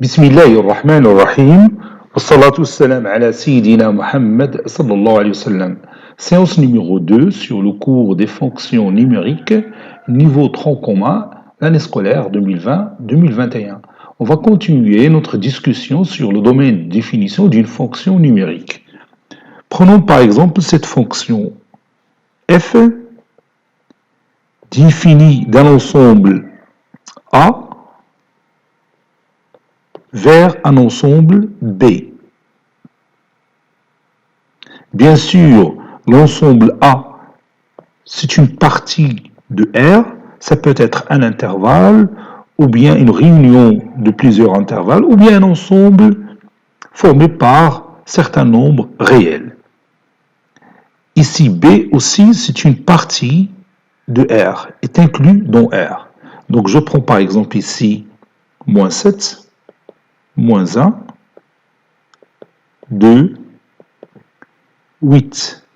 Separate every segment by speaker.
Speaker 1: بسم الله الرحمن الرحيم والصلاة والسلام على سيدنا Muhammad sallallahu alayhi wa sallam. Séance numéro 2 sur le cours des fonctions numériques, niveau tronc commun, l'année scolaire 2020-2021. On va continuer notre discussion sur le domaine de définition d'une fonction numérique. Prenons par exemple cette fonction f définie d'un ensemble A vers un ensemble B. Bien sûr, l'ensemble A, c'est une partie de R, ça peut être un intervalle, ou bien une réunion de plusieurs intervalles, ou bien un ensemble formé par certains nombres réels. Ici, B aussi, c'est une partie de R, est inclus dans R. Donc, je prends par exemple ici moins 7, moins 1, 2, 8.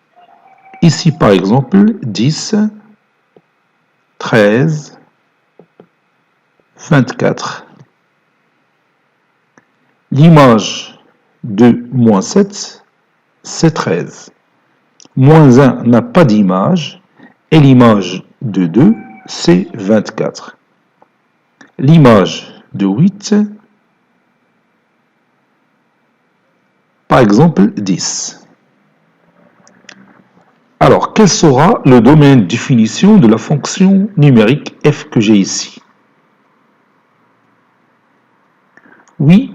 Speaker 1: Ici, par exemple, 10, 13, 24. L'image de moins 7, c'est 13. Moins 1 n'a pas d'image, et l'image de 2, c'est 24. L'image de 8, par exemple, 10. Alors, quel sera le domaine de définition de la fonction numérique f que j'ai ici? Oui,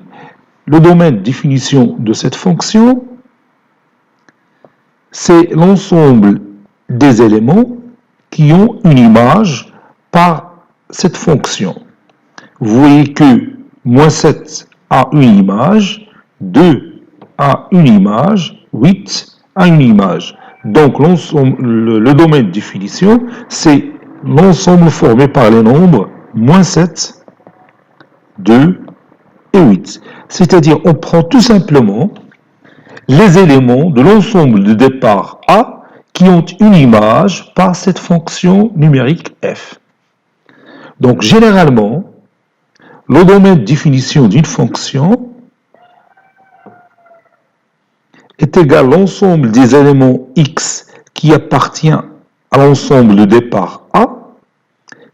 Speaker 1: le domaine de définition de cette fonction, c'est l'ensemble des éléments qui ont une image par cette fonction. Vous voyez que moins 7 a une image, 2 a une image, 8 a une image. Donc, le domaine de définition, c'est l'ensemble formé par les nombres moins 7, 2 et 8. C'est-à-dire, on prend tout simplement les éléments de l'ensemble de départ A qui ont une image par cette fonction numérique f. Donc, généralement, le domaine de définition d'une fonction est égal à l'ensemble des éléments x qui appartient à l'ensemble de départ A,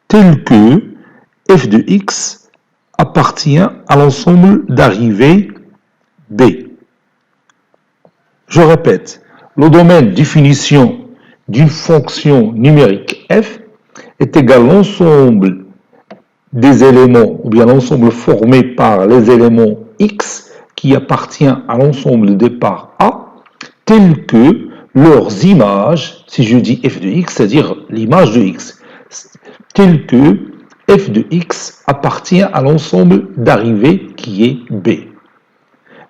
Speaker 1: tel que f de x appartient à l'ensemble d'arrivée B. Je répète, le domaine de définition d'une fonction numérique f est égal à l'ensemble des éléments, ou bien l'ensemble formé par les éléments x qui appartient à l'ensemble de départ A, tel que leurs images, si je dis f de x, c'est-à-dire l'image de x, tel que f de x appartient à l'ensemble d'arrivée qui est B.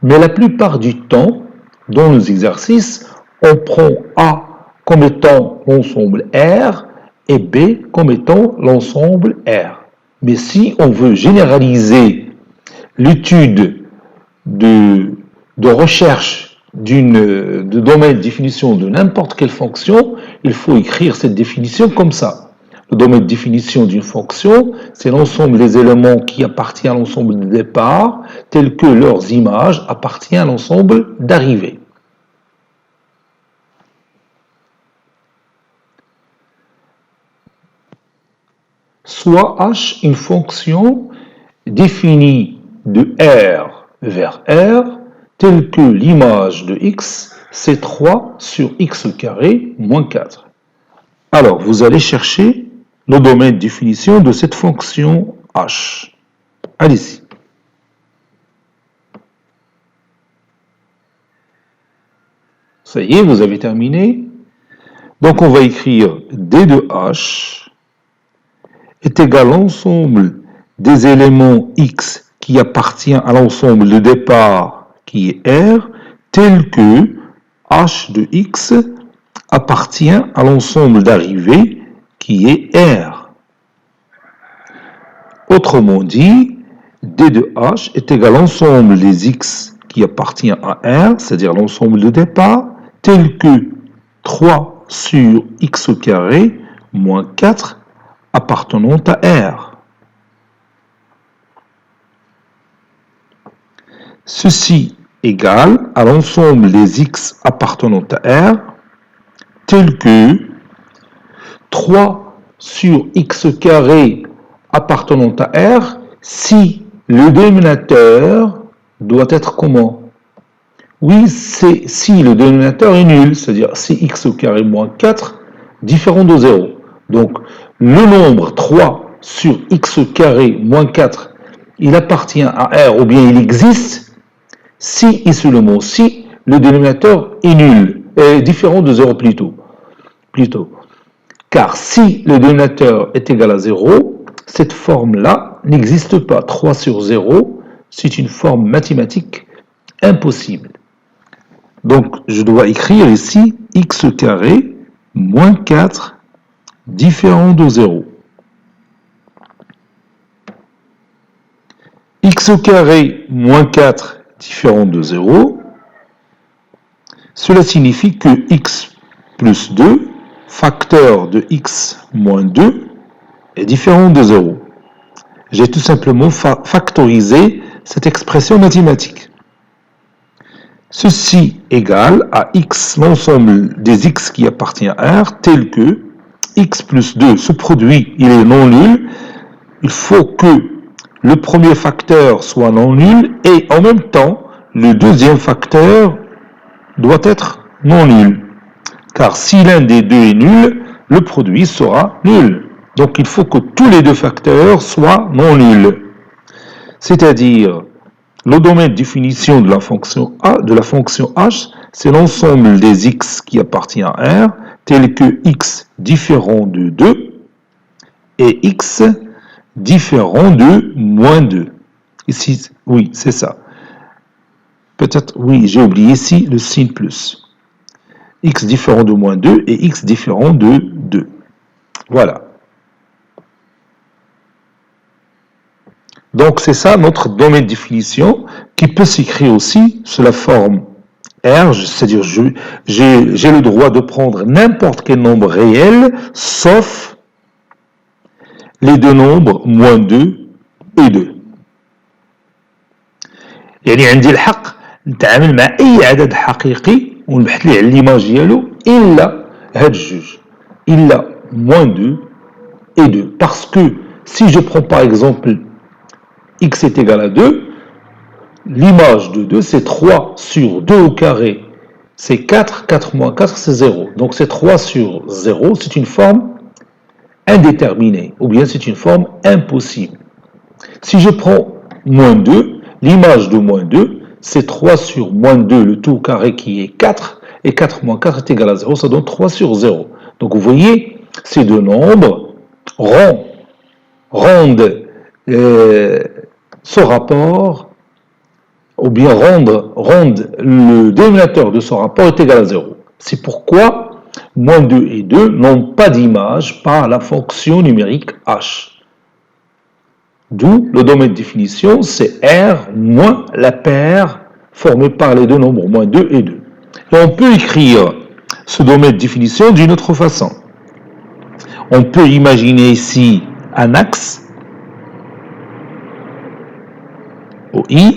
Speaker 1: Mais la plupart du temps, dans nos exercices, on prend A comme étant l'ensemble R et B comme étant l'ensemble R. Mais si on veut généraliser l'étude de recherche de domaine de définition de n'importe quelle fonction, il faut écrire cette définition comme ça. Le domaine de définition d'une fonction, c'est l'ensemble des éléments qui appartient à l'ensemble de départ, tels que leurs images appartiennent à l'ensemble d'arrivée. Soit H une fonction définie de R vers R, telle que l'image de x, c'est 3 sur x carré moins 4. Alors, vous allez chercher le domaine de définition de cette fonction H. Allez-y. Ça y est, vous avez terminé. Donc, on va écrire D de H est égal à l'ensemble des éléments x qui appartient à l'ensemble de départ qui est R, tel que h de x appartient à l'ensemble d'arrivée qui est R. Autrement dit, D de h est égal à l'ensemble des x qui appartient à R, c'est-à-dire l'ensemble de départ, tel que 3 sur x au carré moins 4 appartenant à R. ceci égale à l'ensemble des x appartenant à R, tel que 3 sur x carré appartenant à R, si le dénominateur doit être comment? Oui, c'est si le dénominateur est nul, c'est-à-dire si x au carré moins 4 différent de 0. Donc, le nombre 3 sur x au carré moins 4, il appartient à R ou bien il existe si et seulement si le dénominateur est nul, est différent de 0 plutôt. Car si le dénominateur est égal à 0, cette forme-là n'existe pas. 3 sur 0, c'est une forme mathématique impossible. Donc, je dois écrire ici x carré moins 4 différent de 0. X carré moins 4 différent de 0, cela signifie que x plus 2, facteur de x moins 2, est différent de 0. J'ai tout simplement factorisé cette expression mathématique. Ceci égale à x, l'ensemble des x qui appartient à R, tel que x plus 2, ce produit, il est non nul. Il faut que le premier facteur soit non nul et en même temps, le deuxième facteur doit être non nul. Car si l'un des deux est nul, le produit sera nul. Donc il faut que tous les deux facteurs soient non nuls. C'est-à-dire, le domaine de définition de la fonction h, c'est l'ensemble des x qui appartient à R, tel que x différent de 2 et x différent de moins 2. Ici, oui, c'est ça. Peut-être, oui, j'ai oublié ici le signe plus. X différent de moins 2 et x différent de 2. Voilà. Donc, c'est ça notre domaine de définition qui peut s'écrire aussi sous la forme R, c'est-à-dire j'ai le droit de prendre n'importe quel nombre réel, sauf les deux nombres moins 2 et 2. يعني عندي الحق نتعامل مع أي عدد حقيقي ونبحث ليه على l'image ديالو إلا هاد الجوج إلا moins 2 et 2. Parce que si je prends par exemple x est égal à 2, l'image de 2 c'est 3 sur 2 au carré, c'est 4, 4 moins 4 c'est 0. Donc c'est 3 sur 0, c'est une forme indéterminée, ou bien c'est une forme impossible. Si je prends moins 2, l'image de moins 2, c'est 3 sur moins 2, le tout au carré qui est 4, et 4 moins 4 est égal à 0, ça donne 3 sur 0. Donc vous voyez, ces deux nombres rendent ce rapport, ou bien rendent le dénominateur de ce rapport est égal à 0. C'est pourquoi moins 2 et 2 n'ont pas d'image par la fonction numérique h. D'où le domaine de définition, c'est R moins la paire formée par les deux nombres moins 2 et 2. Et on peut écrire ce domaine de définition d'une autre façon. On peut imaginer ici un axe OI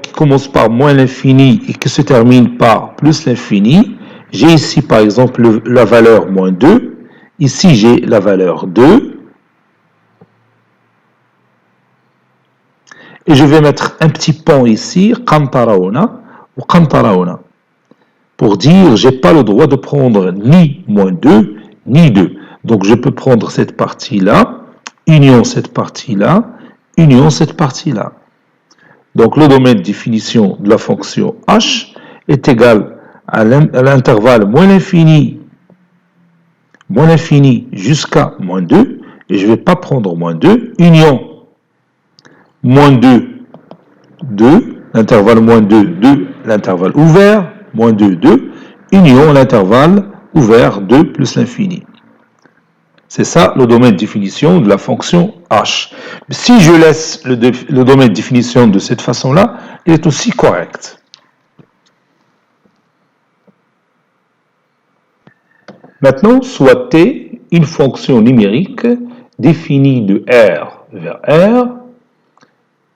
Speaker 1: qui commence par moins l'infini et qui se termine par plus l'infini. J'ai ici par exemple la valeur moins 2. Ici j'ai la valeur 2. Et je vais mettre un petit pont ici, qantarauna ou qantarauna, pour dire j'ai pas le droit de prendre ni moins 2 ni 2. Donc je peux prendre cette partie-là, union cette partie-là, union cette partie-là. Donc le domaine de définition de la fonction h est égal à l'intervalle moins l'infini jusqu'à moins 2, et je ne vais pas prendre moins 2, union moins 2, 2, l'intervalle moins 2, 2, l'intervalle ouvert, moins 2, 2, union l'intervalle ouvert 2 plus l'infini. C'est ça le domaine de définition de la fonction h. Si je laisse le domaine de définition de cette façon-là, il est aussi correct. Maintenant, soit t une fonction numérique définie de R vers R,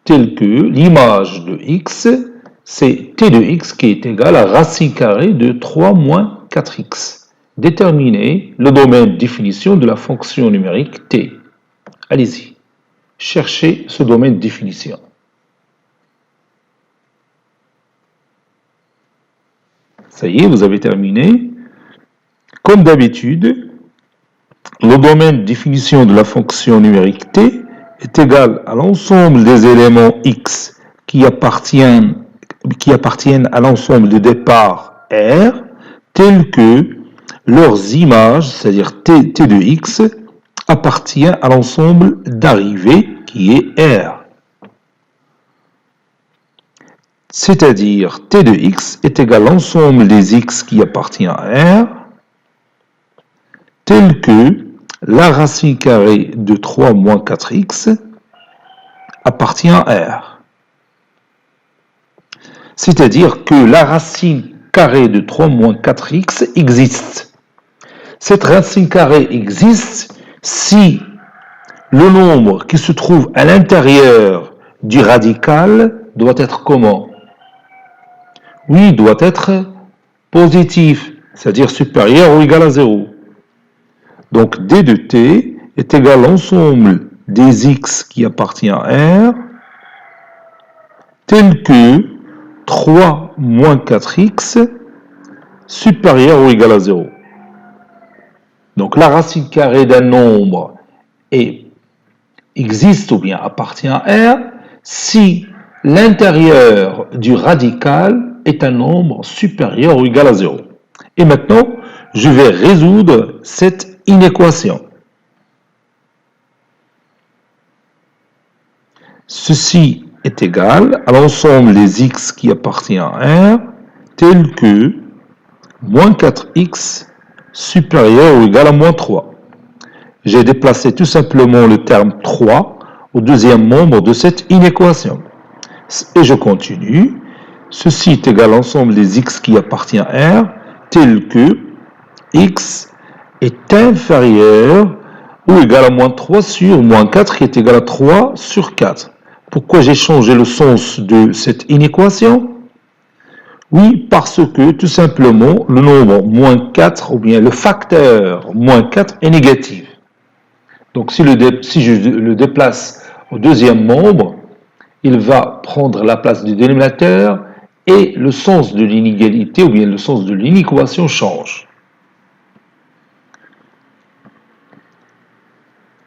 Speaker 1: tel que l'image de x, c'est t de x qui est égal à racine carrée de 3 moins 4x. Déterminez le domaine de définition de la fonction numérique t. Allez-y, cherchez ce domaine de définition. Ça y est, vous avez terminé. Comme d'habitude, le domaine de définition de la fonction numérique t est égal à l'ensemble des éléments x qui appartiennent à l'ensemble de départ R, tels que leurs images, c'est-à-dire t de x, appartient à l'ensemble d'arrivée qui est R. C'est-à-dire t de x est égal à l'ensemble des x qui appartient à R, tel que la racine carrée de 3 moins 4x appartient à R. C'est-à-dire que la racine carrée de 3 moins 4x existe. Cette racine carrée existe si le nombre qui se trouve à l'intérieur du radical doit être comment? Oui, doit être positif, c'est-à-dire supérieur ou égal à 0. Donc d de t est égal à l'ensemble des x qui appartient à R, tel que 3 moins 4x supérieur ou égal à 0. Donc la racine carrée d'un nombre existe ou bien appartient à R si l'intérieur du radical est un nombre supérieur ou égal à 0. Et maintenant, je vais résoudre cette inéquation. Ceci est égal à l'ensemble des x qui appartient à R, tel que moins 4x supérieur ou égal à moins 3. J'ai déplacé tout simplement le terme 3 au deuxième membre de cette inéquation. Et je continue. Ceci est égal à l'ensemble des x qui appartient à R, tel que x est inférieur ou égal à moins 3 sur moins 4 qui est égal à 3 sur 4. Pourquoi j'ai changé le sens de cette inéquation? Oui, parce que tout simplement le nombre moins 4 ou bien le facteur moins 4 est négatif. Donc si je le déplace au deuxième membre, il va prendre la place du dénominateur et le sens de l'inégalité ou bien le sens de l'inéquation change.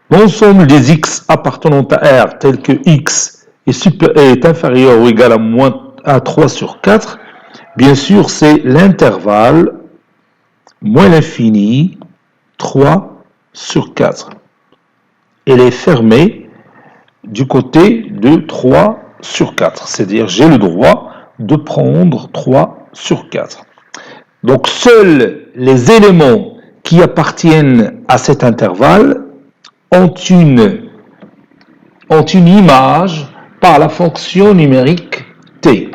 Speaker 1: L'ensemble des x appartenant à R tel que x est inférieur ou égal à 3 sur 4, bien sûr c'est l'intervalle moins l'infini 3 sur 4. Elle est fermée du côté de 3 sur 4, c'est-à-dire j'ai le droit de prendre 3 sur 4. Donc seuls les éléments qui appartiennent à cet intervalle ont une image par la fonction numérique t.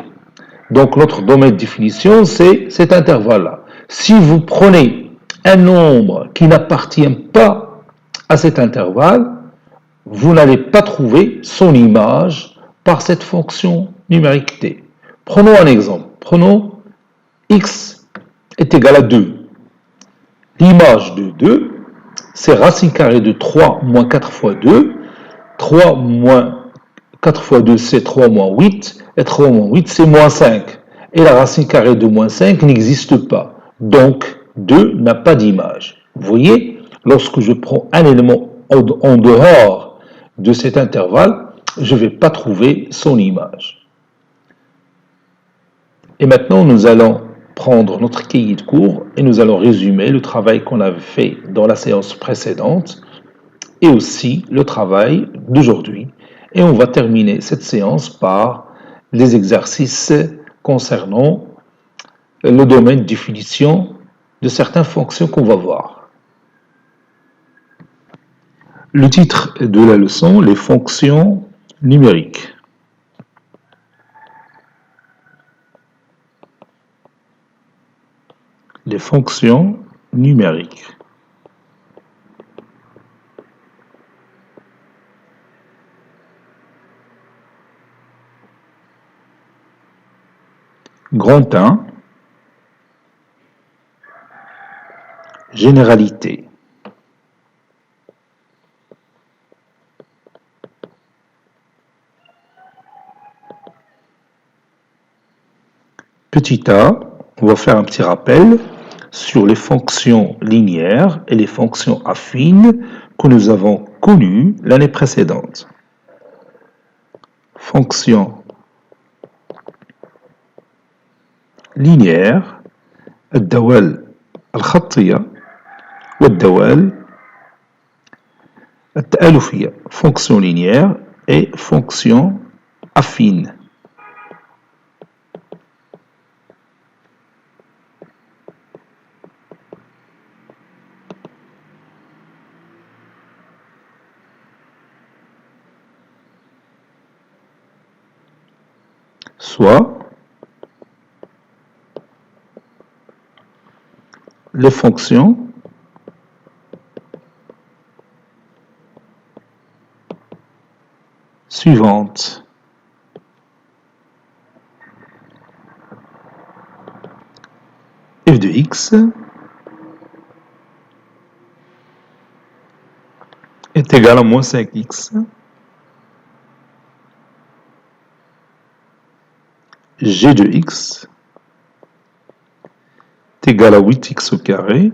Speaker 1: Donc notre domaine de définition, c'est cet intervalle-là. Si vous prenez un nombre qui n'appartient pas à cet intervalle, vous n'allez pas trouver son image par cette fonction numérique t. Prenons un exemple. Prenons x est égal à 2. L'image de 2, c'est racine carrée de 3 moins 4 fois 2. 3 moins 4 fois 2, c'est 3 moins 8. Et 3 moins 8, c'est moins 5. Et la racine carrée de moins 5 n'existe pas. Donc, 2 n'a pas d'image. Vous voyez, lorsque je prends un élément en dehors de cet intervalle, je ne vais pas trouver son image. Et maintenant, nous allons prendre notre cahier de cours et nous allons résumer le travail qu'on avait fait dans la séance précédente et aussi le travail d'aujourd'hui. Et on va terminer cette séance par des exercices concernant le domaine de définition de certaines fonctions qu'on va voir. Le titre de la leçon, les fonctions numériques. Les fonctions numériques. Grand 1, généralité. Petit a, on va faire un petit rappel sur les fonctions linéaires et les fonctions affines que nous avons connues l'année précédente. Fonction linéaire, الدوال الخطية والدوال التآلفية. Fonction linéaire et fonction affine. Soit les fonctions suivantes. F de x est égal à moins 5x. G de x est égal à 8x au carré.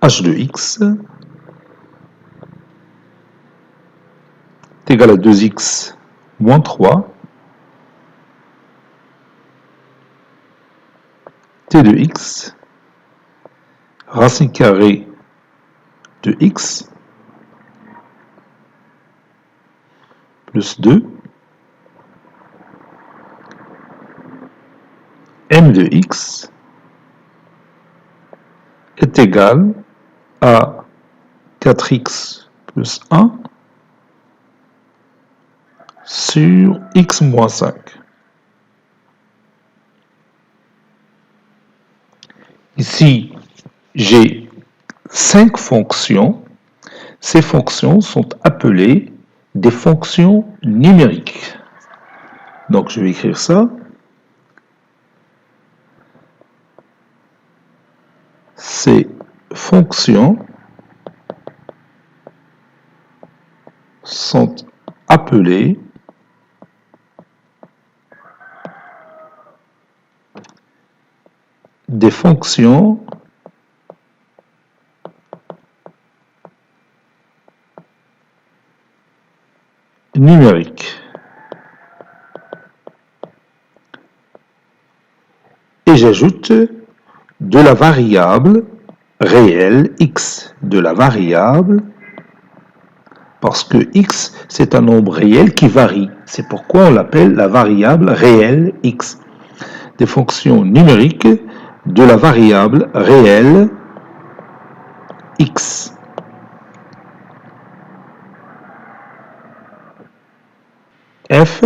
Speaker 1: H de x est égal à 2x moins 3. T de x, racine carrée de x, plus 2. M de x est égal à 4x plus 1 sur x moins 5. Ici, j'ai 5 fonctions. Ces fonctions sont appelées des fonctions numériques. Donc, je vais écrire ça. Ces fonctions sont appelées des fonctions numériques. Et j'ajoute de la variable réelle x, de la variable, parce que x, c'est un nombre réel qui varie. C'est pourquoi on l'appelle la variable réelle x. Des fonctions numériques de la variable réelle x. F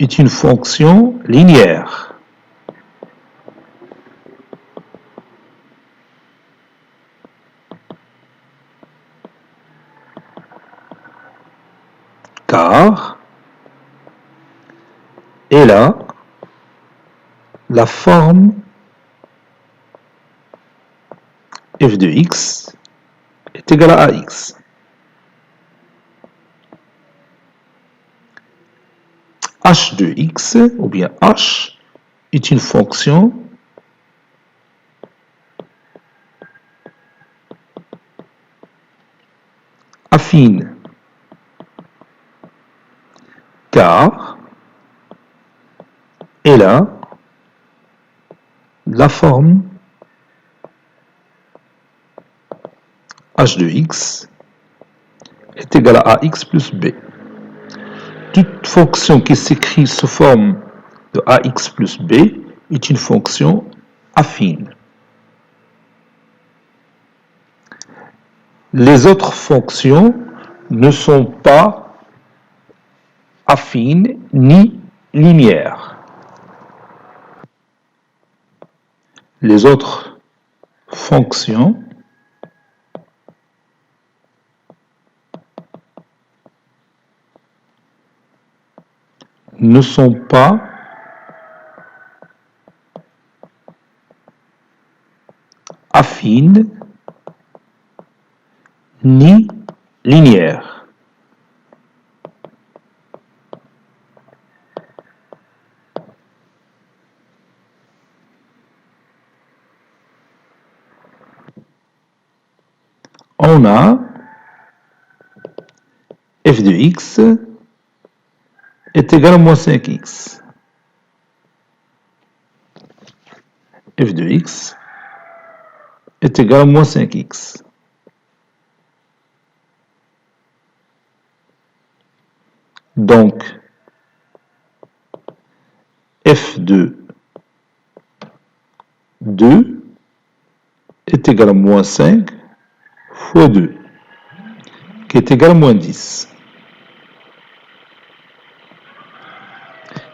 Speaker 1: est une fonction linéaire. Car elle a la forme f de x est égal à ax. H de x, ou bien h, est une fonction affine, car elle a la forme h de x est égal à ax plus b. Toute fonction qui s'écrit sous forme de ax plus b est une fonction affine. Les autres fonctions ne sont pas affines ni linéaires. Les autres fonctions ne sont pas affines ni linéaires. On a f de x est égal à moins 5x. F de x est égal à moins 5x. Donc, f de 2 est égal à moins 5 fois 2, qui est égal à moins 10.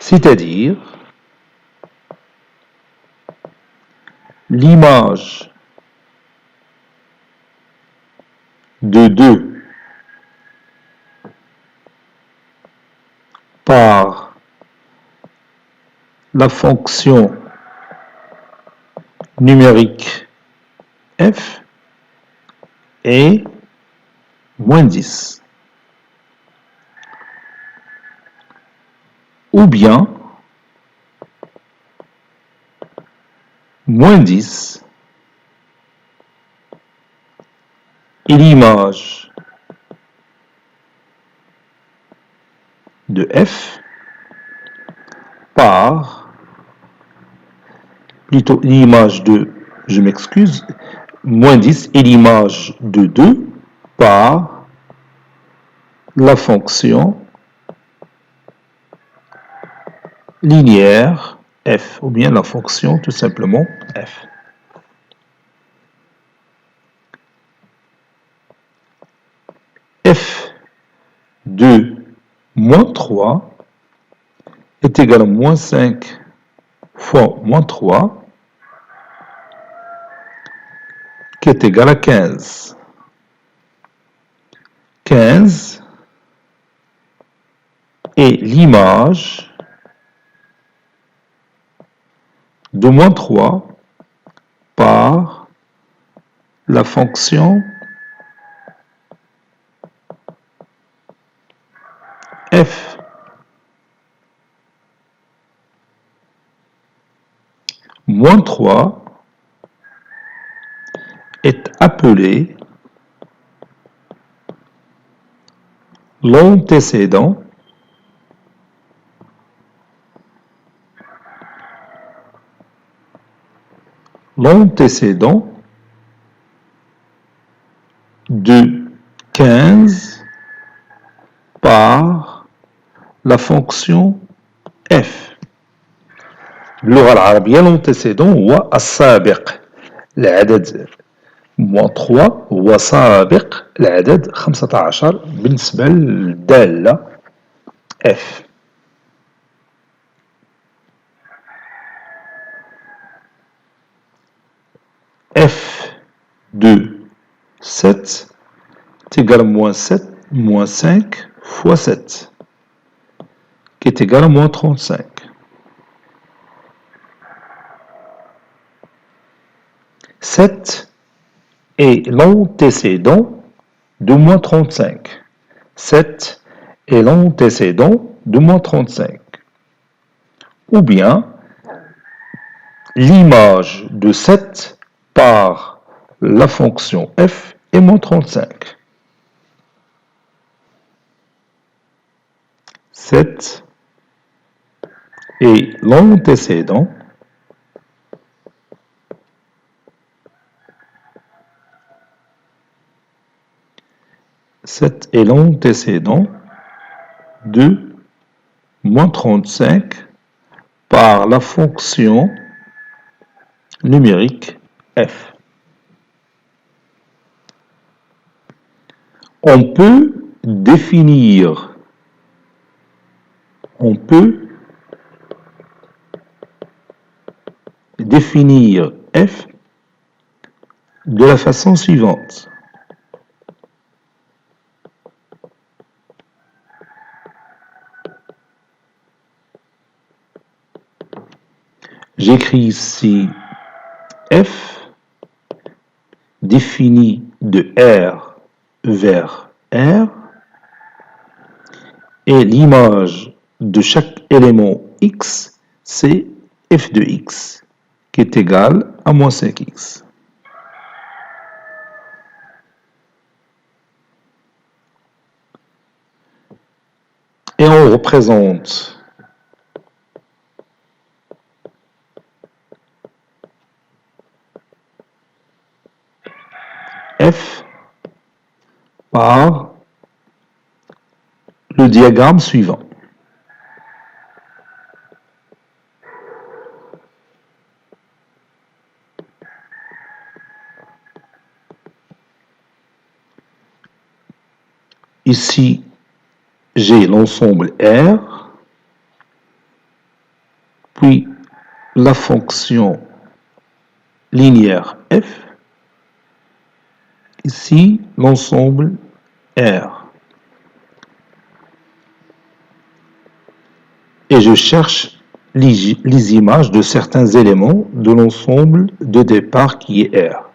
Speaker 1: C'est-à-dire, l'image de 2 par la fonction numérique f est moins 10. Ou bien moins 10 est l'image de f par, plutôt l'image de, je m'excuse, moins 10 est l'image de 2 par la fonction linéaire f, ou bien la fonction tout simplement f. F de moins 3 est égal à moins 5 fois moins 3, qui est égal à 15. 15 est l'image de moins 3 par la fonction f. Moins 3 est appelé l'antécédent de 15 par la fonction f. باللغة العربية l'antécédent هو السابق العدد moins 3 هو سابق العدد 15 بالنسبة للدالة f. f de 7 est égal à moins 7 moins 5 fois 7, qui est égal à moins 35. Sept est l'antécédent de moins 35. 7 est l'antécédent de moins 35. Ou bien, l'image de 7 par la fonction f est moins 35. 7 est l'antécédent de moins 35 par la fonction numérique f. On peut définir f de la façon suivante. J'écris ici f défini de R vers R et l'image de chaque élément x, c'est f de x qui est égal à moins 5x. Et on représente f par le diagramme suivant. Ici, j'ai l'ensemble R, puis la fonction linéaire f, ici l'ensemble R. Et je cherche les images de certains éléments de l'ensemble de départ qui est R.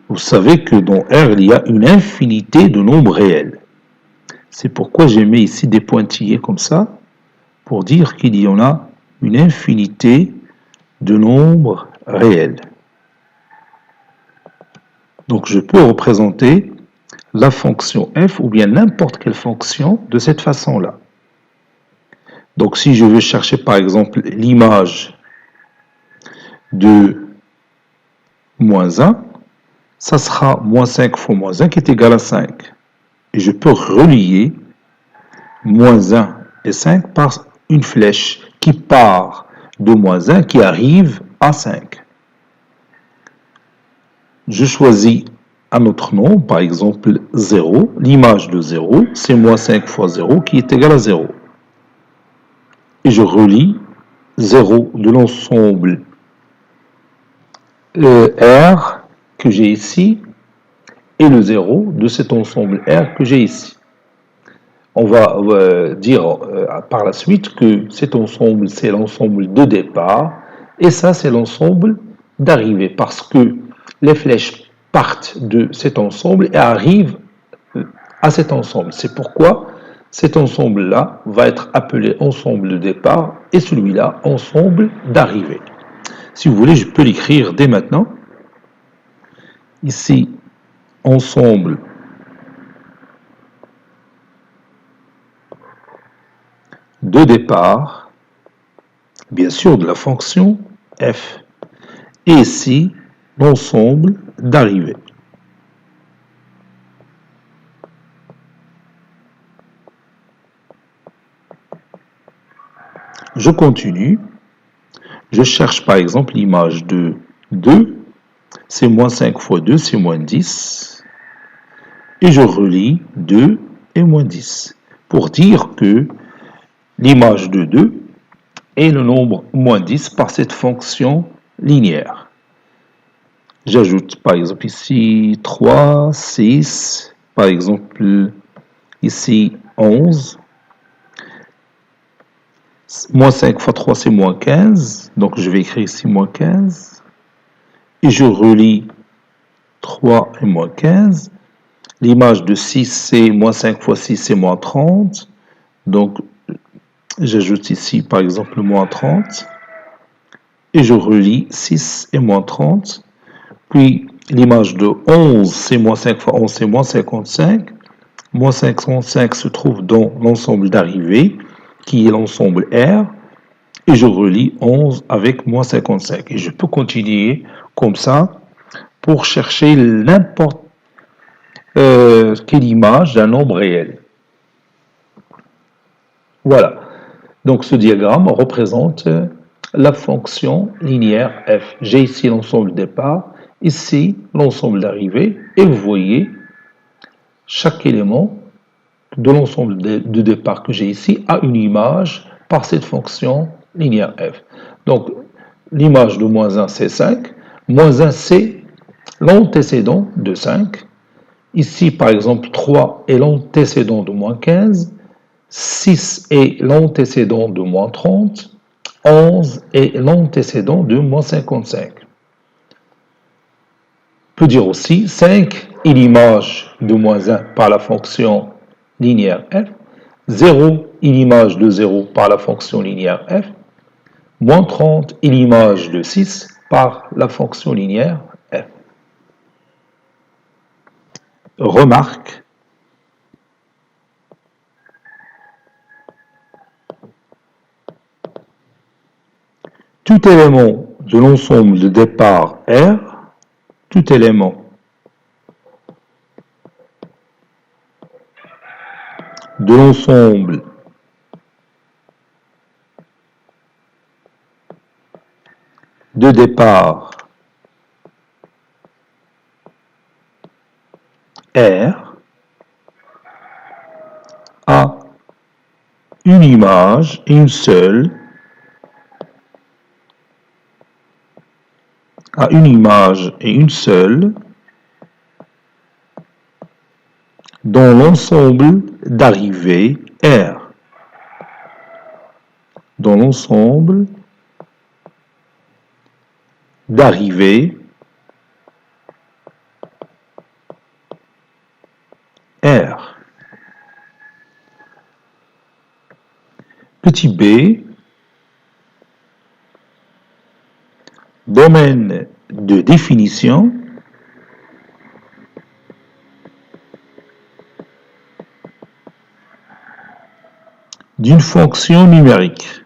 Speaker 1: Vous savez que dans R, il y a une infinité de nombres réels. C'est pourquoi j'ai mis ici des pointillés comme ça, pour dire qu'il y en a une infinité de nombres réels. Donc je peux représenter la fonction f ou bien n'importe quelle fonction de cette façon-là. Donc si je veux chercher par exemple l'image de moins 1, ça sera moins 5 fois moins 1 qui est égal à 5. Et je peux relier moins 1 et 5 par une flèche qui part de moins 1 qui arrive à 5. Je choisis un autre nombre, par exemple 0. L'image de 0, c'est moins 5 fois 0 qui est égal à 0. Et je relie 0 de l'ensemble R que j'ai ici et le 0 de cet ensemble R que j'ai ici. On va dire par la suite que cet ensemble, c'est l'ensemble de départ et ça, c'est l'ensemble d'arrivée parce que les flèches partent de cet ensemble et arrivent à cet ensemble. C'est pourquoi cet ensemble-là va être appelé ensemble de départ et celui-là, ensemble d'arrivée. Si vous voulez, je peux l'écrire dès maintenant. Ici, ensemble de départ, bien sûr de la fonction f. Et ici, l'ensemble d'arrivée. Je continue. Je cherche par exemple l'image de 2. C'est moins 5 fois 2, c'est moins 10. Et je relie 2 et moins 10 pour dire que l'image de 2 est le nombre moins 10 par cette fonction linéaire. J'ajoute par exemple ici 3, 6, par exemple ici 11. Moins 5 fois 3, c'est moins 15. Donc je vais écrire ici moins 15. Et je relie 3 et moins 15. L'image de 6, c'est moins 5 fois 6, c'est moins 30. Donc j'ajoute ici par exemple moins 30. Et je relie 6 et moins 30. Puis l'image de 11, c'est moins 5 fois 11, c'est moins 55. Moins 55 se trouve dans l'ensemble d'arrivée, qui est l'ensemble R. Et je relie 11 avec moins 55. Et je peux continuer comme ça pour chercher n'importe quelle image d'un nombre réel. Voilà. Donc ce diagramme représente la fonction linéaire f. J'ai ici l'ensemble départ, ici l'ensemble d'arrivée, et vous voyez chaque élément de l'ensemble de départ que j'ai ici a une image par cette fonction linéaire f. Donc l'image de moins 1 c'est 5, moins 1 c'est l'antécédent de 5. Ici par exemple 3 est l'antécédent de moins 15, 6 est l'antécédent de moins 30, 11 est l'antécédent de moins 55. On peut dire aussi 5 est l'image de moins 1 par la fonction linéaire f, 0 est l'image de 0 par la fonction linéaire f, moins 30 est l'image de 6 par la fonction linéaire f. Remarque, tout élément de l'ensemble de départ R, tout élément de l'ensemble de départ R a une image, une seule, a une image et une seule dans l'ensemble d'arrivées R. Dans l'ensemble d'arrivées R. Petit b, domaine de définition d'une fonction numérique.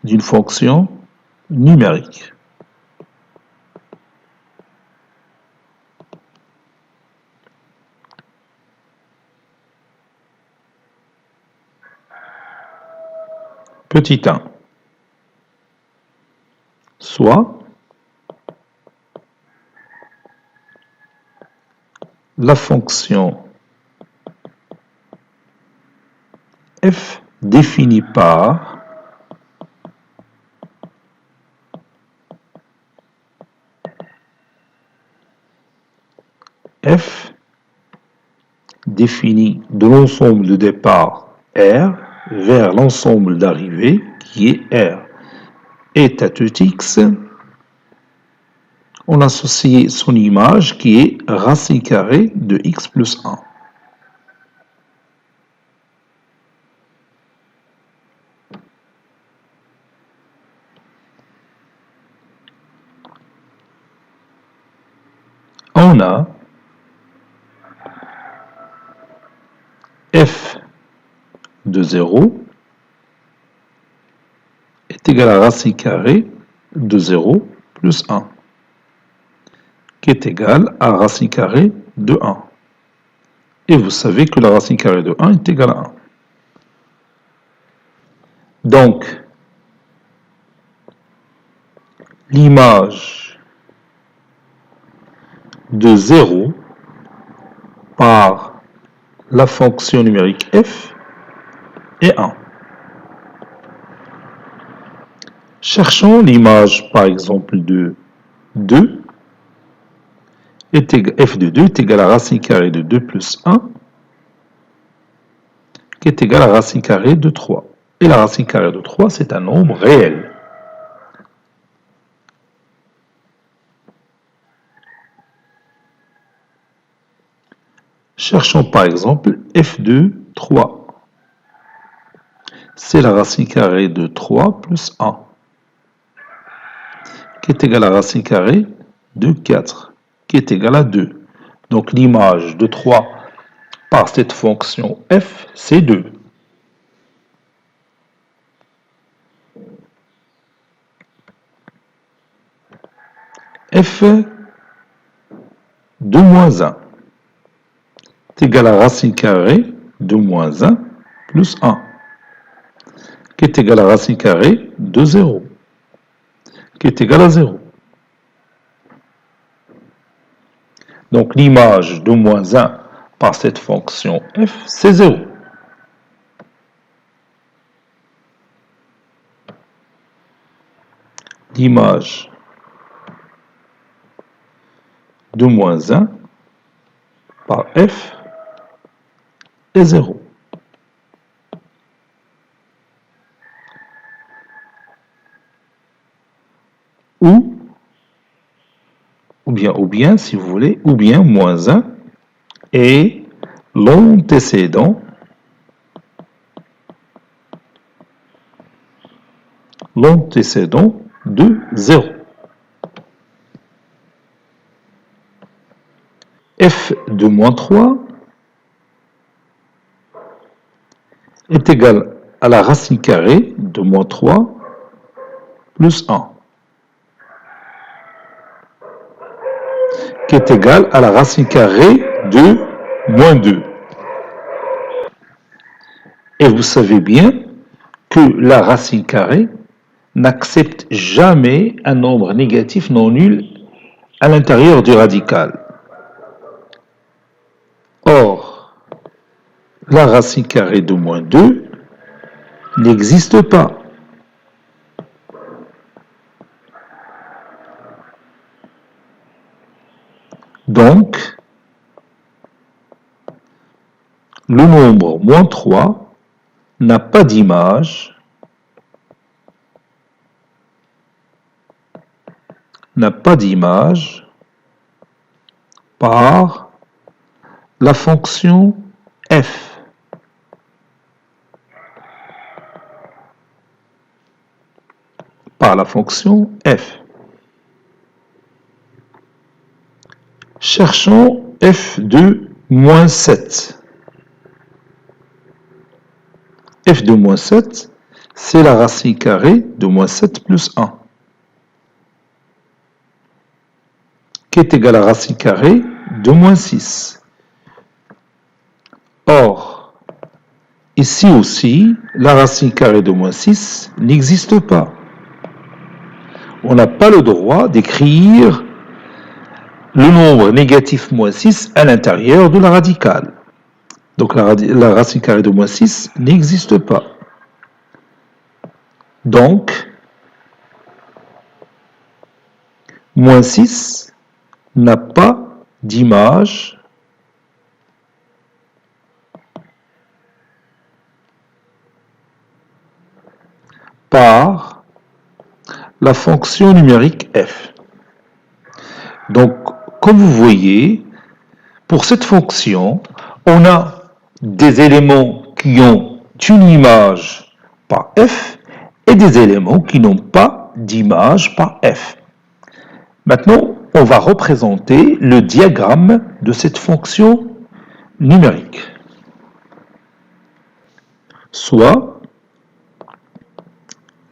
Speaker 1: D'une fonction numérique. Petit 1. Soit la fonction f définie par f définie de l'ensemble de départ R vers l'ensemble d'arrivée qui est R est à tout x, on associe son image qui est racine carrée de x plus 1. On a f de 0 est égal à racine carrée de 0 plus 1, qui est égal à racine carrée de 1. Et vous savez que la racine carrée de 1 est égale à 1. Donc, l'image de 0 par la fonction numérique f est 1. Cherchons l'image, par exemple, de 2. F de 2 est égal à racine carrée de 2 plus 1, qui est égal à racine carrée de 3. Et la racine carrée de 3, c'est un nombre réel. Cherchons par exemple f de 3. C'est la racine carrée de 3 plus 1, qui est égal à racine carrée de 4, qui est égal à 2. Donc l'image de 3 par cette fonction f, c'est 2. F de moins 1 est égal à racine carrée de moins 1 plus 1, qui est égal à racine carrée de 0, qui est égal à 0. Donc l'image de moins 1 par cette fonction f, c'est 0. L'image de moins 1 par f est 0. Ou bien, si vous voulez, ou bien moins 1 est l'antécédent de 0. F de moins 3 est égal à la racine carrée de moins 3 plus 1, qui est égal à la racine carrée de moins 2. Et vous savez bien que la racine carrée n'accepte jamais un nombre négatif non nul à l'intérieur du radical. Or, la racine carrée de moins 2 n'existe pas. Donc, le nombre moins 3 n'a pas d'image par la fonction f. Par la fonction f. Cherchons f de moins 7. F de moins 7, c'est la racine carrée de moins 7 plus 1, qui est égale à la racine carrée de moins 6. Or, ici aussi, la racine carrée de moins 6 n'existe pas. On n'a pas le droit d'écrire le nombre négatif moins 6 à l'intérieur de la radicale. Donc la racine carrée de moins 6 n'existe pas. Donc, moins 6 n'a pas d'image par la fonction numérique f. Donc, comme vous voyez, pour cette fonction, on a des éléments qui ont une image par f et des éléments qui n'ont pas d'image par f. Maintenant, on va représenter le diagramme de cette fonction numérique. Soit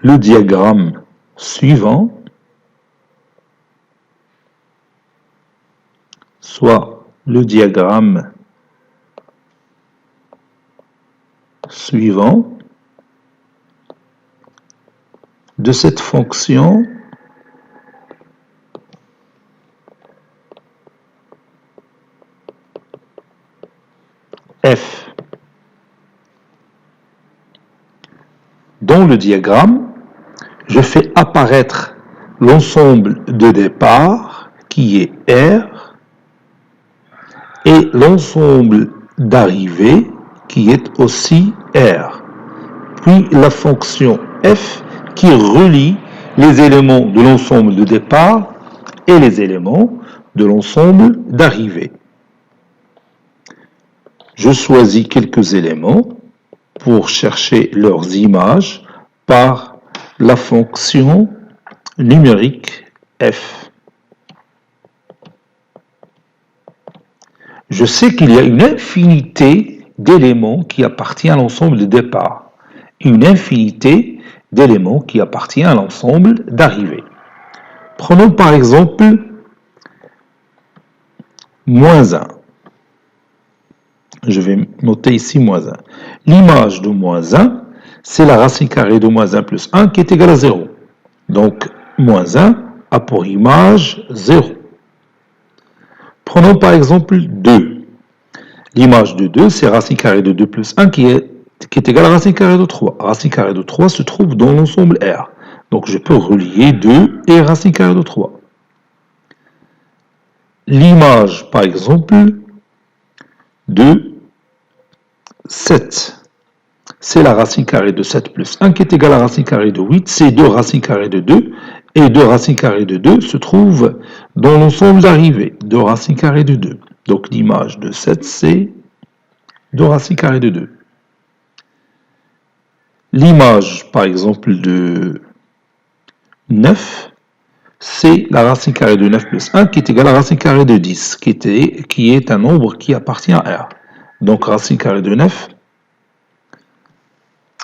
Speaker 1: le diagramme suivant, soit le diagramme suivant de cette fonction f. Dans le diagramme, je fais apparaître l'ensemble de départ qui est R et l'ensemble d'arrivée qui est aussi R. Puis la fonction f qui relie les éléments de l'ensemble de départ et les éléments de l'ensemble d'arrivée. Je choisis quelques éléments pour chercher leurs images par la fonction numérique f. Je sais qu'il y a une infinité d'éléments qui appartiennent à l'ensemble de départ et une infinité d'éléments qui appartiennent à l'ensemble d'arrivée. Prenons par exemple moins 1. Je vais noter ici moins 1. L'image de moins 1, c'est la racine carrée de moins 1 plus 1 qui est égale à 0. Donc, moins 1 a pour image 0. Prenons par exemple 2. L'image de 2, c'est racine carrée de 2 plus 1 qui est égale à racine carrée de 3. Racine carrée de 3 se trouve dans l'ensemble R. Donc, je peux relier 2 et racine carrée de 3. L'image, par exemple, de 7. C'est la racine carrée de 7 plus 1 qui est égale à la racine carrée de 8. C'est 2 racines carrées de 2. Et 2 racines carrées de 2 se trouvent dans l'ensemble d'arrivée. 2 racines carrées de 2. Donc l'image de 7, c'est 2 racines carrées de 2. L'image, par exemple, de 9, c'est la racine carrée de 9 plus 1 qui est égale à la racine carrée de 10, qui est un nombre qui appartient à R. Donc racine carrée de 9,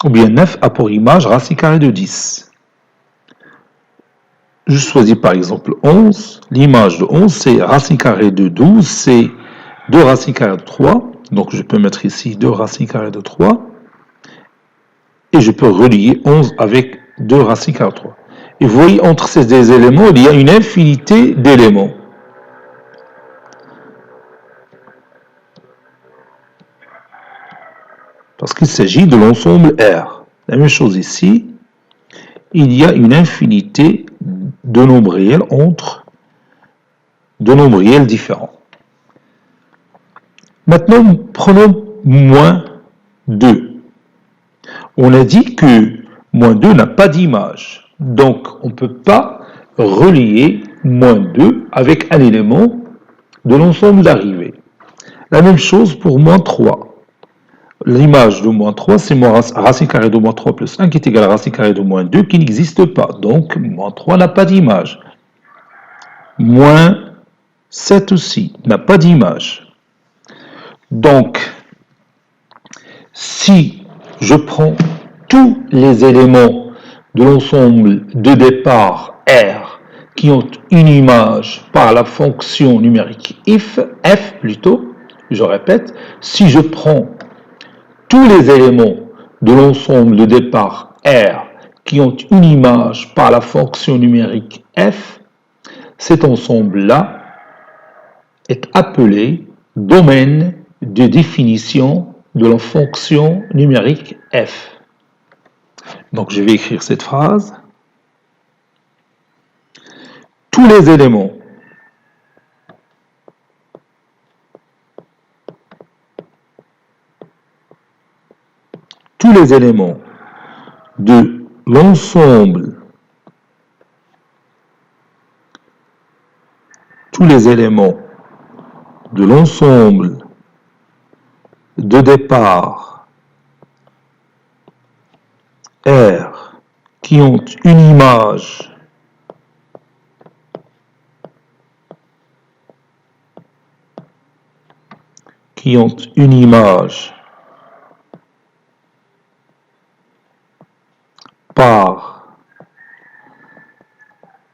Speaker 1: ou bien 9 a pour image racine carrée de 10. Je choisis par exemple 11. L'image de 11, c'est racine carrée de 12, c'est 2 racines carrées de 3. Donc je peux mettre ici 2 racines carrées de 3. Et je peux relier 11 avec 2 racines carrées de 3. Et vous voyez, entre ces deux éléments, il y a une infinité d'éléments. Parce qu'il s'agit de l'ensemble R. La même chose ici, il y a une infinité de nombres réels entre deux nombres réels différents. Maintenant, prenons moins 2. On a dit que moins 2 n'a pas d'image. Donc, on ne peut pas relier moins 2 avec un élément de l'ensemble d'arrivée. La même chose pour moins 3. L'image de moins 3, c'est racine carrée de moins 3 plus 1 qui est égal à racine carrée de moins 2 qui n'existe pas. Donc, moins 3 n'a pas d'image. Moins 7 aussi n'a pas d'image. Donc, si je prends tous les éléments de l'ensemble de départ R qui ont une image par la fonction numérique f plutôt, je répète, si je prends tous les éléments de l'ensemble de départ R qui ont une image par la fonction numérique f, cet ensemble-là est appelé domaine de définition de la fonction numérique f. Donc je vais écrire cette phrase. Tous les éléments de l'ensemble de départ R qui ont une image par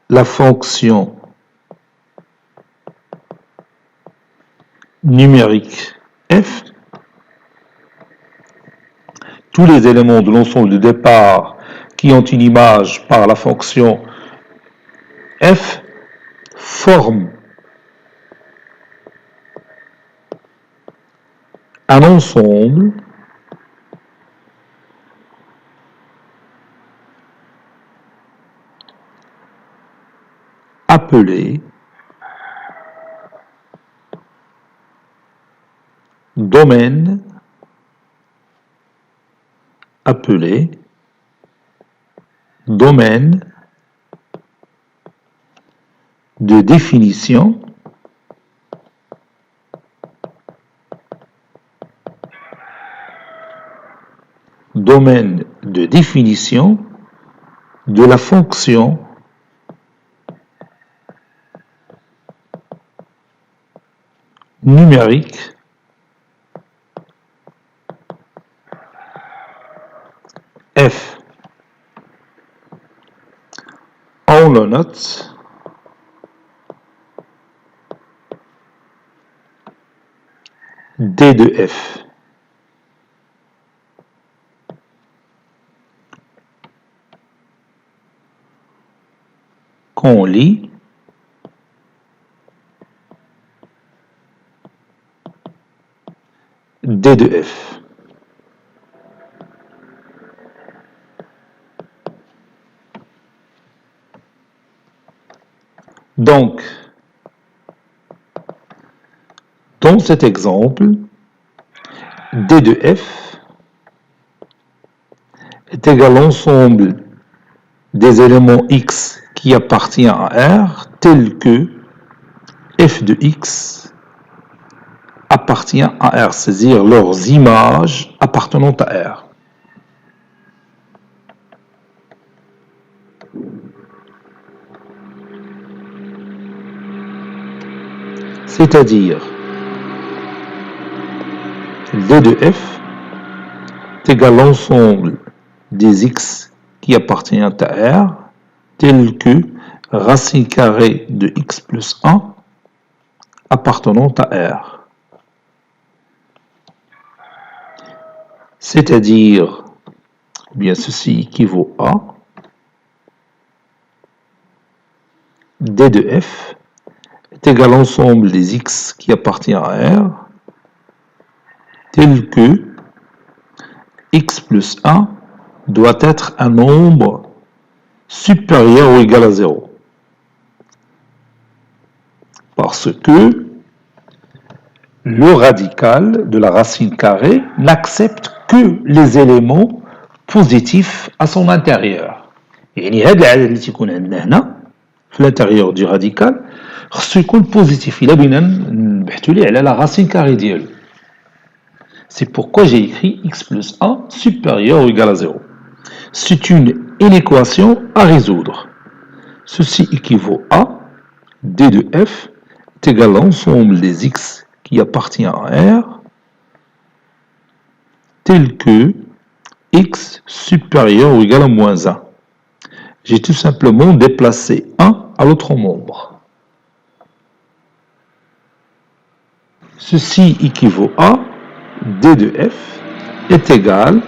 Speaker 1: la fonction numérique f, tous les éléments de l'ensemble de départ qui ont une image par la fonction f forment un ensemble appelé domaine de définition de la fonction numérique f. On le note. D de f. Qu'on lit D de f. Donc, dans cet exemple, D de f est égal à l'ensemble des éléments x qui appartient à R, tels que f de x appartient à R, c'est-à-dire leurs images appartenant à R. C'est-à-dire D de f est égal à l'ensemble des x qui appartient à R, tel que racine carrée de x plus 1 appartenant à R. C'est-à-dire, bien ceci équivaut à D de f est égal à l'ensemble des x qui appartient à R, tel que x plus 1 doit être un nombre supérieur ou égal à 0. Parce que le radical de la racine carrée n'accepte que les éléments positifs à son intérieur. يعني هذا العدد اللي تيكون عندنا هنا في l'intérieur du radical خصو يكون positif. إلا بغينا نبحثوا ليه على la racine carrée ديالو. C'est pourquoi j'ai écrit x plus 1 supérieur ou égal à 0. C'est une équation à résoudre. Ceci équivaut à d de f est égal à l'ensemble des x qui appartient à R, tel que x supérieur ou égal à moins 1. J'ai tout simplement déplacé 1 à l'autre membre. Ceci équivaut à d de f est égal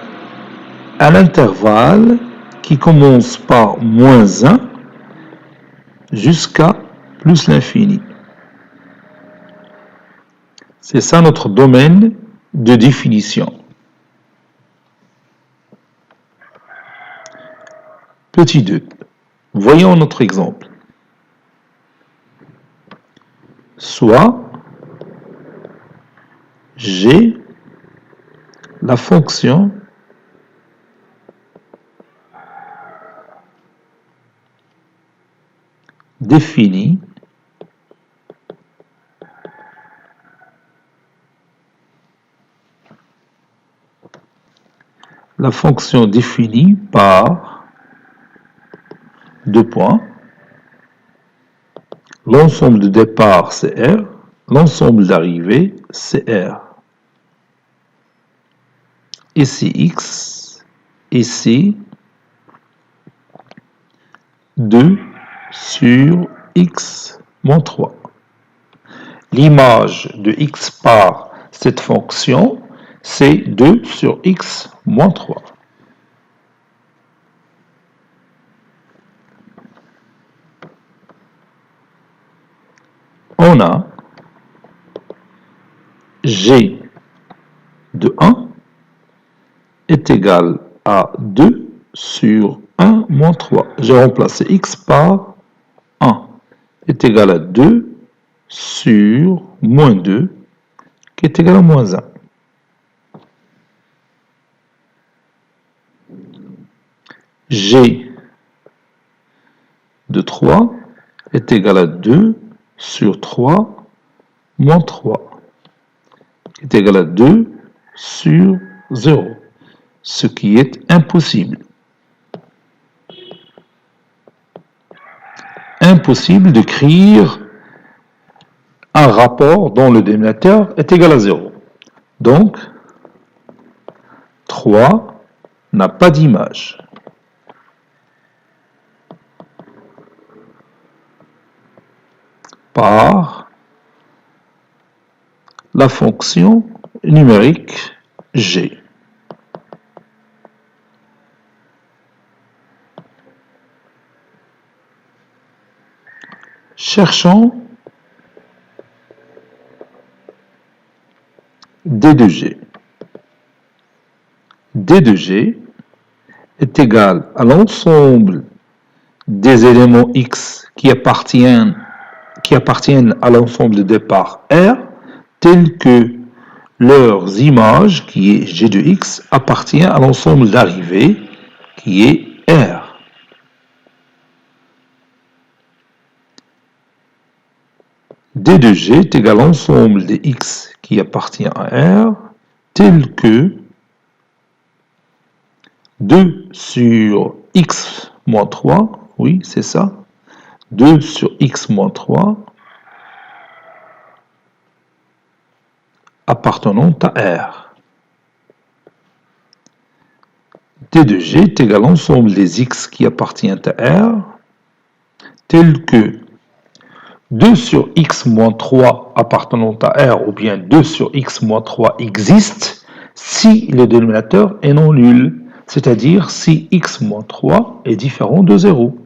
Speaker 1: à l'intervalle qui commence par moins 1 jusqu'à plus l'infini. C'est ça notre domaine de définition. Petit 2. Voyons notre exemple. Soit G, la fonction définie par deux points. L'ensemble de départ c'est R, l'ensemble d'arrivée c'est R. Et c'est X, et c'est 2 sur X moins 3. L'image de X par cette fonction, c'est 2 sur X moins 3. On a G de 1 est égal à 2 sur 1 moins 3. J'ai remplacé x par 1 est égal à 2 sur moins 2 qui est égal à moins 1. G de 3 est égal à 2 sur 3 moins 3 qui est égal à 2 sur 0. Ce qui est impossible. Impossible d'écrire un rapport dont le dénominateur est égal à 0. Donc, 3 n'a pas d'image. Par la fonction numérique G. Cherchons D de G. D de G est égal à l'ensemble des éléments X qui appartiennent à l'ensemble de départ R, tels que leurs images, qui est g de x, appartient à l'ensemble d'arrivée, qui est R. D de g est égal à l'ensemble des x qui appartient à R, tel que 2 sur x moins 3, oui, c'est ça, 2 sur x moins 3, appartenant à R. D de g est égal à l'ensemble des x qui appartiennent à R, tel que 2 sur x moins 3 appartenant à R ou bien 2 sur x moins 3 existe si le dénominateur est non nul, c'est-à-dire si x moins 3 est différent de 0.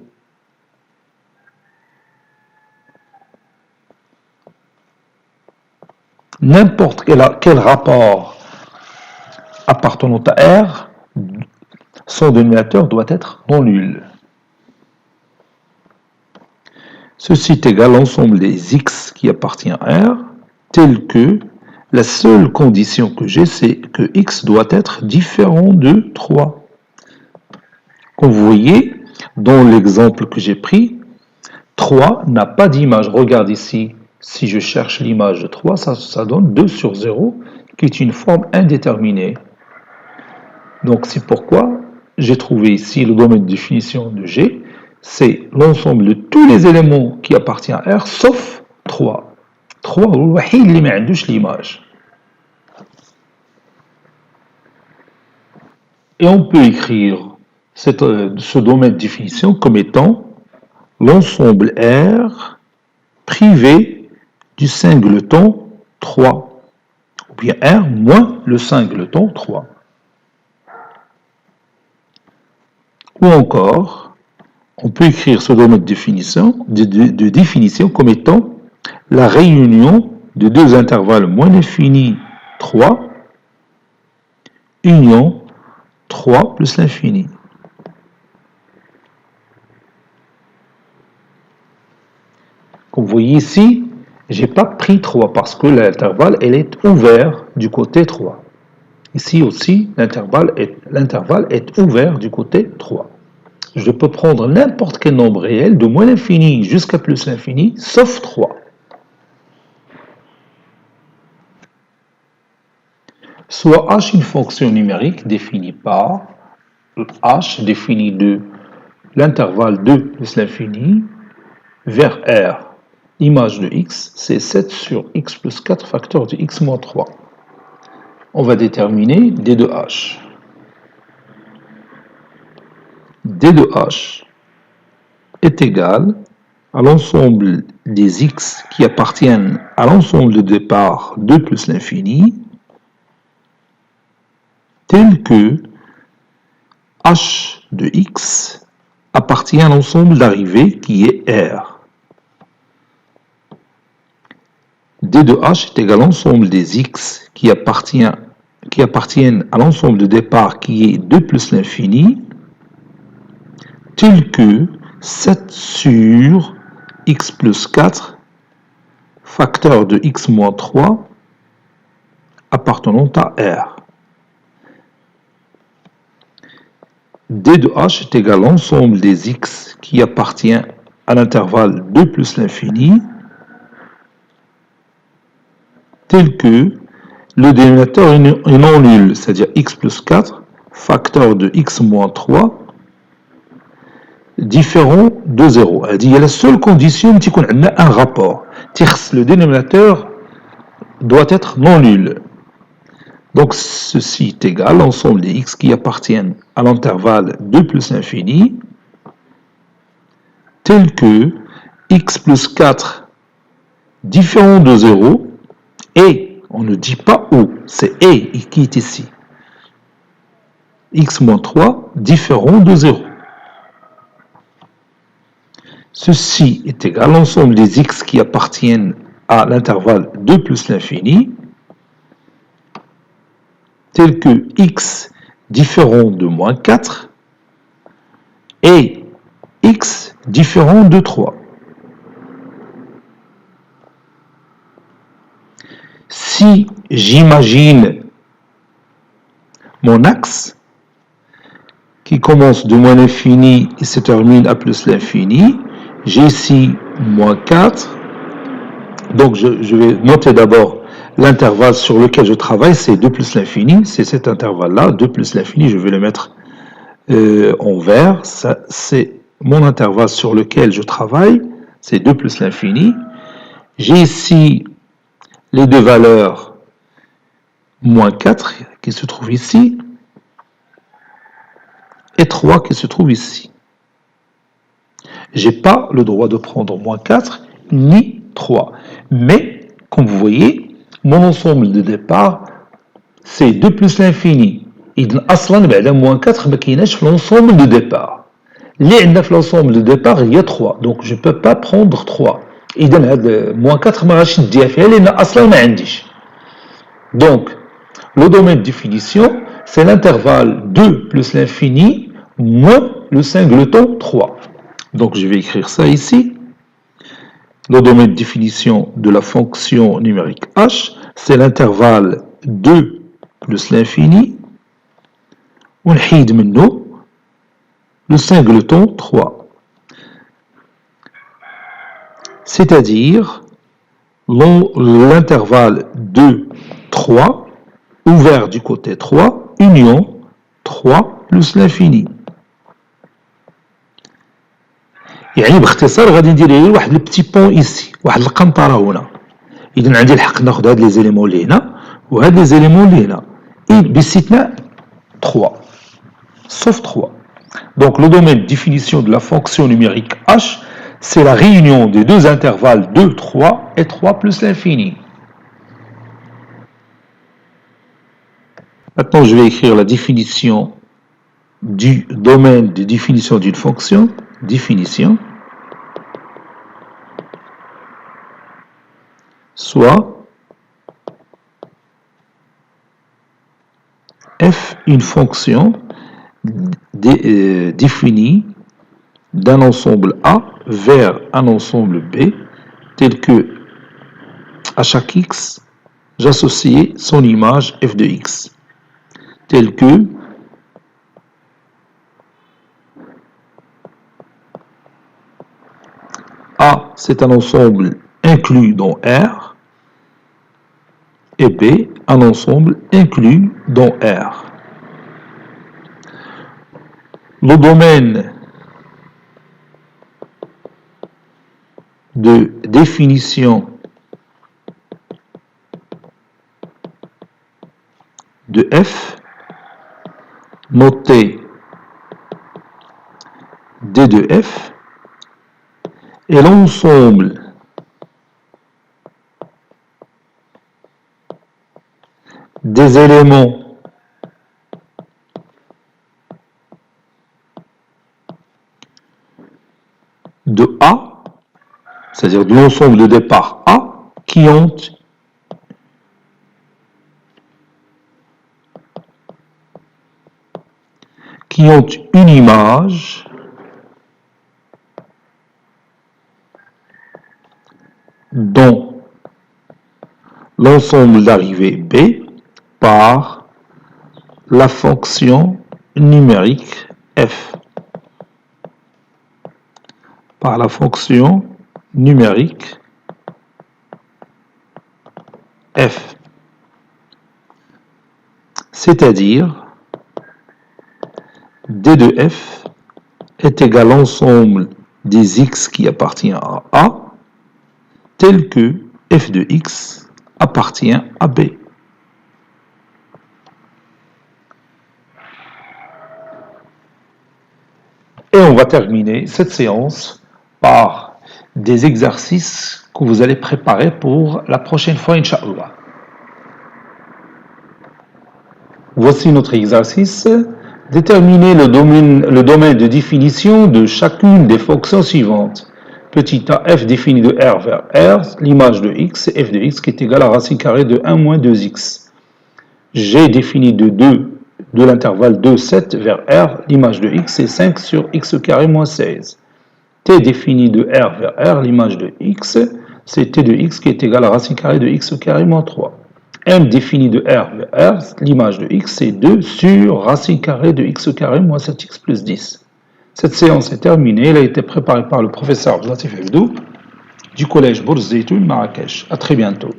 Speaker 1: N'importe quel rapport appartenant à R, son dénominateur doit être non nul. Ceci est égal à l'ensemble des x qui appartient à R, tel que la seule condition que j'ai, c'est que x doit être différent de 3. Comme vous voyez, dans l'exemple que j'ai pris, 3 n'a pas d'image. Regarde ici, si je cherche l'image de 3, ça donne 2 sur 0, qui est une forme indéterminée. Donc c'est pourquoi j'ai trouvé ici le domaine de définition de G, c'est l'ensemble de tous les éléments qui appartiennent à R, sauf 3. 3 هو الوحيد اللي ما عندوش l'image. Et on peut écrire ce domaine de définition comme étant l'ensemble R privé du singleton 3, ou bien R moins le singleton 3. Ou encore, on peut écrire ce domaine de définition comme étant la réunion de deux intervalles moins infinis 3, union 3 plus l'infini. Comme vous voyez ici, je n'ai pas pris 3 parce que l'intervalle est ouvert du côté 3. Ici aussi, l'intervalle est ouvert du côté 3. Je peux prendre n'importe quel nombre réel, de moins l'infini jusqu'à plus l'infini, sauf 3. Soit h une fonction numérique définie par h définie de l'intervalle 2 plus l'infini vers R. Image de x, c'est 7 sur x plus 4 facteur de x moins 3. On va déterminer d de h. D de h est égal à l'ensemble des x qui appartiennent à l'ensemble de départ 2 plus l'infini, tel que h de x appartient à l'ensemble d'arrivée qui est R. D de h est égal à l'ensemble des x qui appartiennent à l'ensemble de départ qui est 2 plus l'infini, tel que 7 sur x plus 4 facteur de x moins 3 appartenant à R. D de h est égal à l'ensemble des x qui appartient à l'intervalle 2 plus l'infini, tel que le dénominateur est non nul, c'est-à-dire x plus 4 facteur de x moins 3 différent de 0. Elle dit il y a la seule condition qui qu'on a un rapport. Le dénominateur doit être non nul. Donc ceci est égal à l'ensemble des x qui appartiennent à l'intervalle 2 plus l'infini, tel que x plus 4 différent de 0 et on ne dit pas où, c'est et qui est ici. X moins 3 différent de 0. Ceci est égal à l'ensemble des x qui appartiennent à l'intervalle 2 plus l'infini, tel que x différent de moins 4 et x différent de 3. Si si j'imagine mon axe qui commence de moins l'infini et se termine à plus l'infini, j'ai ici moins 4. Donc je vais noter d'abord l'intervalle sur lequel je travaille, c'est 2 plus l'infini, c'est cet intervalle-là, 2 plus l'infini, je vais le mettre en vert, ça, c'est mon intervalle sur lequel je travaille, c'est 2 plus l'infini. J'ai ici les deux valeurs moins 4 qui se trouvent ici, et 3 qui se trouvent ici. Je n'ai pas le droit de prendre moins 4 ni 3. Mais, comme vous voyez, mon ensemble de départ, c'est 2 plus l'infini. إذن أصلا بعد moins 4 ما كايناش في l'ensemble de départ. اللي عندنا في l'ensemble de départ il y a 3. Donc je ne peux pas prendre 3. إذن هذا moins 4 ما غاديش نديها فيها لأن أصلا ما عنديش. Donc, le domaine de définition, c'est l'intervalle 2 plus l'infini moins le singleton 3. Donc, je vais écrire ça ici. Le domaine de définition de la fonction numérique h, c'est l'intervalle 2 plus l'infini, ونحيد منه le singleton 3. C'est-à-dire l'intervalle 2, 3, ouvert du côté 3, union 3 plus l'infini. يعني باختصار غادي ندير غير واحد البتي بون ايسي، واحد القنطره هنا. اذا عندي الحق ناخذ هاد لي زيليمون اللي هنا وهاد لي زيليمون اللي هنا، باستثناء 3 sauf 3. Donc le domaine de définition de la fonction numérique h, c'est la réunion des deux intervalles 2, 3 et 3 plus l'infini. Maintenant, je vais écrire la définition du domaine de définition d'une fonction. Définition. Soit f une fonction définie d'un ensemble A vers un ensemble B, tel que à chaque x, j'associe son image f de x, tel que A, c'est un ensemble inclus dans R, et B, un ensemble inclus dans R. Le domaine de définition de F, noté D de F, est l'ensemble des éléments de A, c'est-à-dire de l'ensemble de départ A, qui ont une image dans l'ensemble d'arrivée B par la fonction numérique f. Par la fonction numérique f. C'est-à-dire d de f est égal à l'ensemble des x qui appartient à A, tel que f de x appartient à B. Et on va terminer cette séance par des exercices que vous allez préparer pour la prochaine fois, Inch'Allah. Voici notre exercice. Déterminer le domaine de définition de chacune des fonctions suivantes. Petit a, f défini de R vers R, l'image de x, c'est f de x qui est égal à racine carrée de 1 moins 2x. G défini de 2 de l'intervalle 2, 7 vers R, l'image de x, c'est 5 sur x carré moins 16. T défini de R vers R, l'image de x, c'est t de x qui est égal à racine carrée de x carré moins 3. M défini de R, l'image de X, c'est 2 sur racine carrée de X carré moins 7X plus 10. Cette séance est terminée, elle a été préparée par le professeur Abdelatif Hebdou du collège Bourz Zeytoun, Marrakech. À très bientôt.